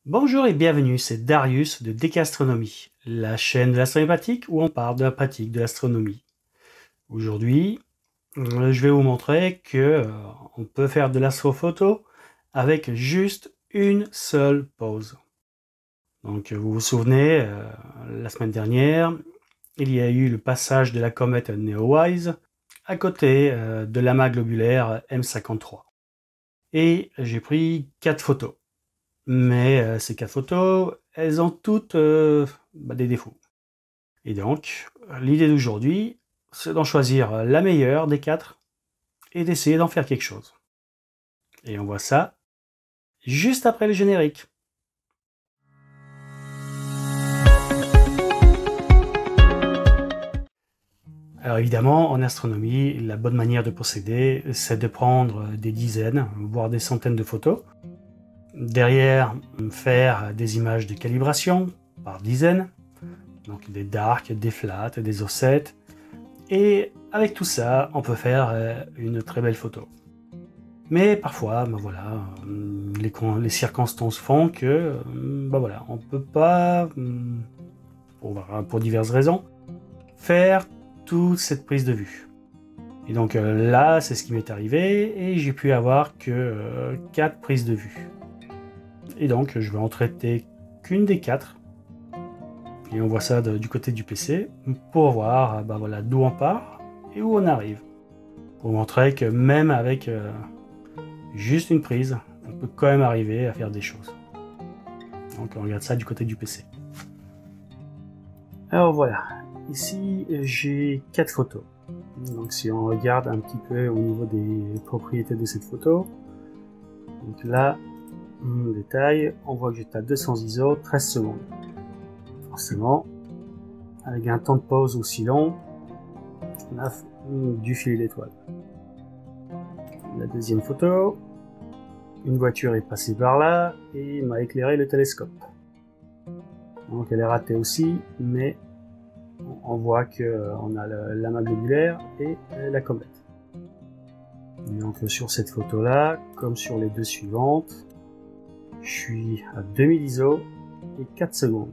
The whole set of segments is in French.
Bonjour et bienvenue, c'est Darius de Décastronomie, la chaîne de l'astronomie pratique où on parle de la pratique de l'astronomie. Aujourd'hui, je vais vous montrer que on peut faire de l'astrophoto avec juste une seule pose. Donc vous vous souvenez, la semaine dernière, il y a eu le passage de la comète Neowise à côté de l'amas globulaire M53. Et j'ai pris 4 photos. Mais ces 4 photos, elles ont toutes des défauts. Et donc, l'idée d'aujourd'hui, c'est d'en choisir la meilleure des 4 et d'essayer d'en faire quelque chose. Et on voit ça juste après le générique. Alors évidemment, en astronomie, la bonne manière de procéder, c'est de prendre des dizaines, voire des centaines de photos. Derrière, faire des images de calibration par dizaines. Donc des darks, des flats, des offsets. Et avec tout ça, on peut faire une très belle photo. Mais parfois, les circonstances font que, on peut pas, pour diverses raisons, faire toute cette prise de vue. Et donc là, c'est ce qui m'est arrivé, et j'ai pu avoir que 4 prises de vue. Et donc, je vais en traiter qu'une des 4. Et on voit ça du côté du PC pour voir d'où on part et où on arrive. Pour montrer que même avec juste une prise, on peut quand même arriver à faire des choses. Donc on regarde ça du côté du PC. Alors voilà, ici j'ai 4 photos. Donc si on regarde un petit peu au niveau des propriétés de cette photo, donc là, en détail, on voit que j'étais à 200 ISO, 13 secondes. Forcément, avec un temps de pause aussi long, on a du fil d'étoile. La deuxième photo, une voiture est passée par là et m'a éclairé le télescope. Donc elle est ratée aussi, mais on voit qu'on a l'amas globulaire et la comète. Donc sur cette photo là, comme sur les deux suivantes, je suis à 2000 ISO et 4 secondes.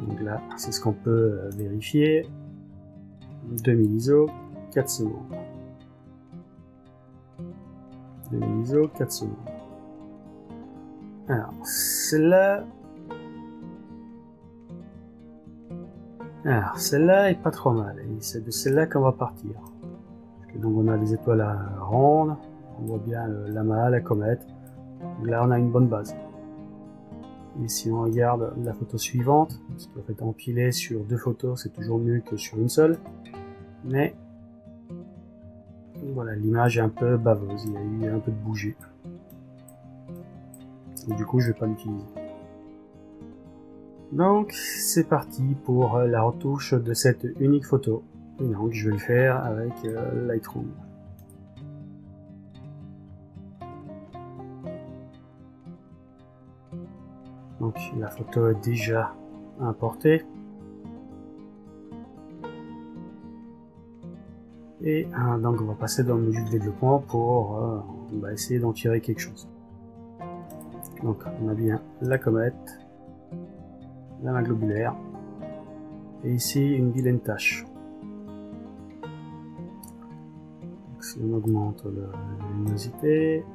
Donc là, c'est ce qu'on peut vérifier. 2000 ISO, 4 secondes. 2000 ISO, 4 secondes. Alors, celle-là est pas trop mal. Et c'est de celle-là qu'on va partir. Donc on a des étoiles rondes, on voit bien l'amas, la comète. Donc là on a une bonne base. Et si on regarde la photo suivante, parce qu'en fait empiler sur 2 photos c'est toujours mieux que sur une seule. Mais voilà, l'image est un peu baveuse, il y a eu un peu de bougie. Et du coup je vais pas l'utiliser. Donc c'est parti pour la retouche de cette unique photo. Et donc je vais le faire avec Lightroom. Donc la photo est déjà importée. Et donc on va passer dans le module développement pour on va essayer d'en tirer quelque chose. Donc on a bien la comète, l'amas globulaire, et ici une vilaine tache. Donc, si on augmente la luminosité,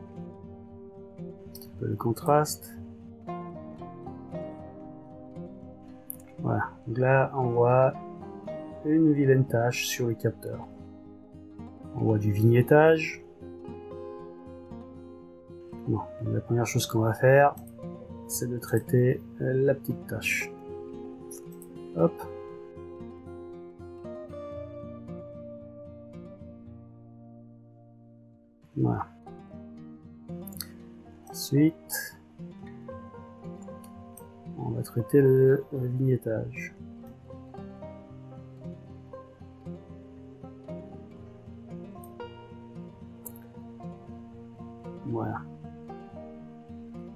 un petit peu le contraste, voilà. Donc là on voit une vilaine tache sur le capteur. On voit du vignettage. Bon, la première chose qu'on va faire, c'est de traiter la petite tache. Hop. Voilà. Ensuite, on va traiter le vignettage. Voilà.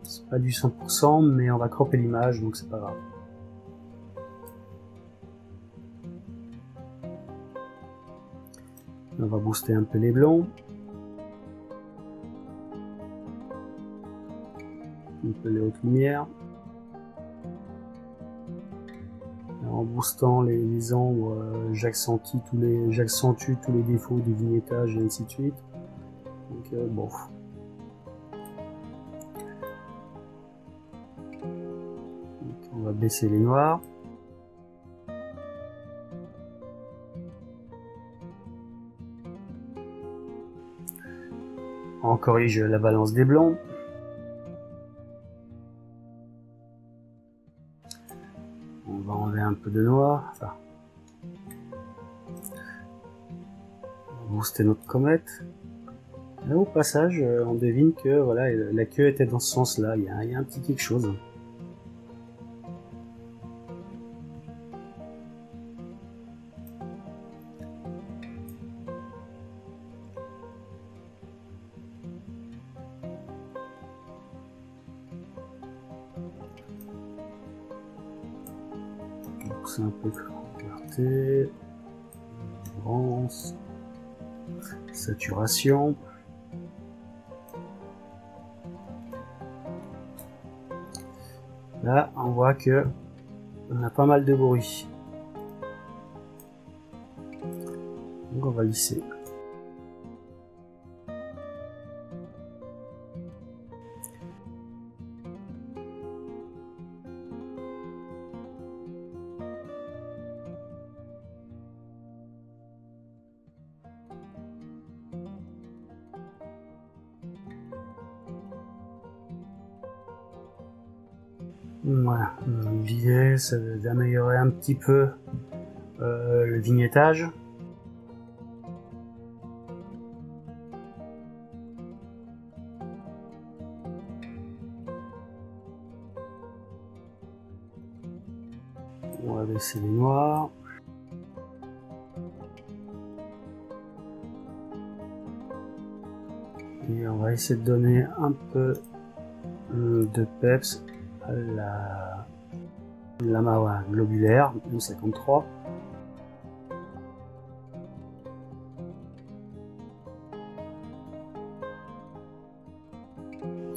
C'est pas du 100%, mais on va cropper l'image, donc c'est pas grave. On va booster un peu les blonds. un peu les hautes lumières. En boostant les ombres, j'accentue tous les défauts du vignettage et ainsi de suite. Donc bon. Donc, on va baisser les noirs. On corrige la balance des blancs. On va enlever un peu de noir. Enfin, on va booster notre comète. Là, au passage, on devine que voilà, la queue était dans ce sens-là. Il y a un petit quelque chose. C'est un peu de clarté, vibrance, saturation. Là, on voit que on a pas mal de bruit. Donc on va lisser. Voilà, l'idée c'est d'améliorer un petit peu le vignettage. On va baisser les noirs. Et on va essayer de donner un peu de peps à la lama globulaire, 53.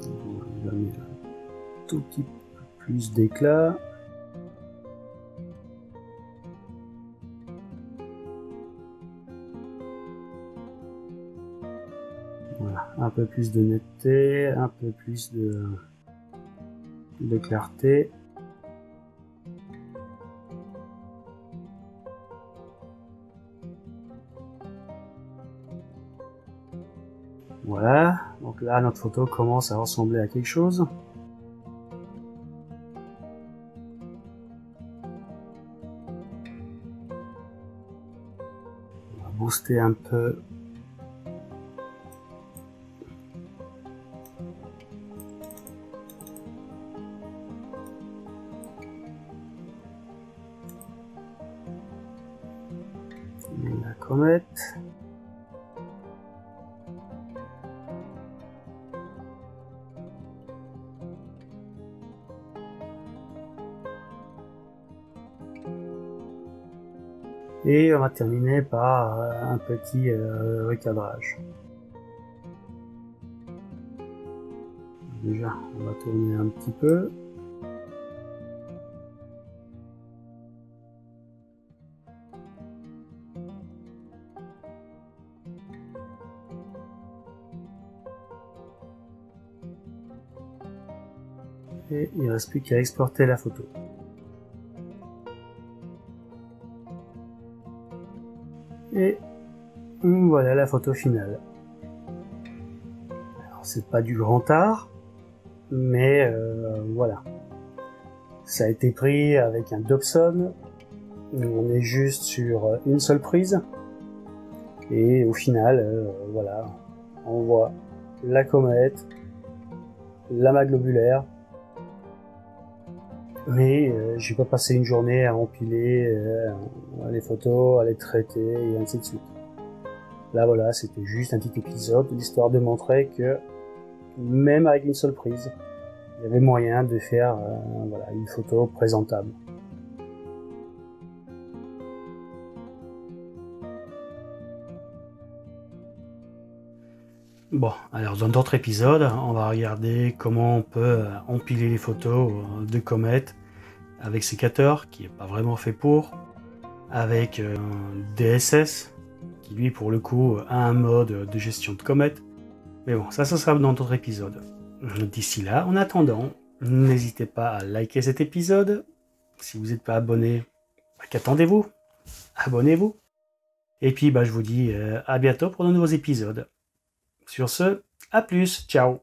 On va donner un tout petit peu plus d'éclat. Voilà, un peu plus de netteté, un peu plus de clarté. Voilà, donc là notre photo commence à ressembler à quelque chose. On va booster un peu. La comète. Et on va terminer par un petit recadrage. Déjà, on va tourner un petit peu. Et il ne reste plus qu'à exporter la photo. Et voilà la photo finale. Alors c'est pas du grand art, mais voilà. Ça a été pris avec un Dobson. On est juste sur une seule prise. Et au final, voilà, on voit la comète, l'amas globulaire. Mais j'ai pas passé une journée à empiler les photos, à les traiter et ainsi de suite. Là voilà, c'était juste un petit épisode, histoire de montrer que même avec une seule prise, il y avait moyen de faire voilà, une photo présentable. Bon, alors dans d'autres épisodes, on va regarder comment on peut empiler les photos de comètes avec sécateur, qui n'est pas vraiment fait pour, avec un DSS, qui lui pour le coup a un mode de gestion de comètes. Mais bon, ça sera dans d'autres épisodes. D'ici là, en attendant, n'hésitez pas à liker cet épisode. Si vous n'êtes pas abonné, qu'attendez-vous? Abonnez-vous. Et puis je vous dis à bientôt pour de nouveaux épisodes. Sur ce, à plus, ciao.